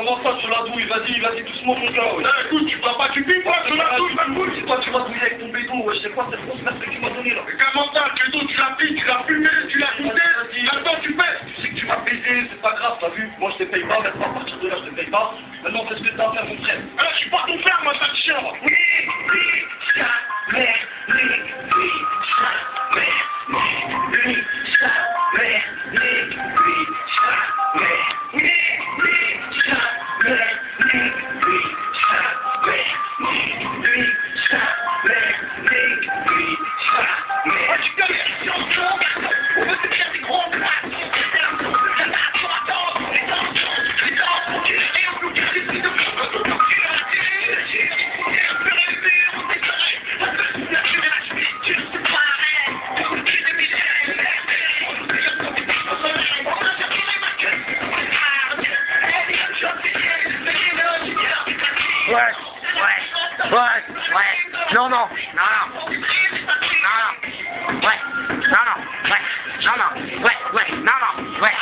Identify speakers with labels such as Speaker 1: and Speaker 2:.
Speaker 1: comment ça sur la douille? Vas-y, doucement mon gars. Ouais.
Speaker 2: Écoute, tu vas pas, tu piques quoi sur la douille, ma couille?
Speaker 1: C'est toi qui m'as douillé avec ton béton, ouais, je sais pas cette grosse merde que tu m'as donné là.
Speaker 2: Mais comment ça, le béton, tu l'as pris, tu l'as fumé, tu l'as goûté, maintenant tu paies.
Speaker 1: Tu sais que tu m'as baisé, c'est pas grave, t'as vu? Moi je te paye pas, maintenant à partir de là je te paye pas. Maintenant fais ce que t'as à faire mon frère.
Speaker 2: Alors je suis pas ton frère, moi, ça te chien.
Speaker 3: Ouais. Non. Ouais. Non. Ouais.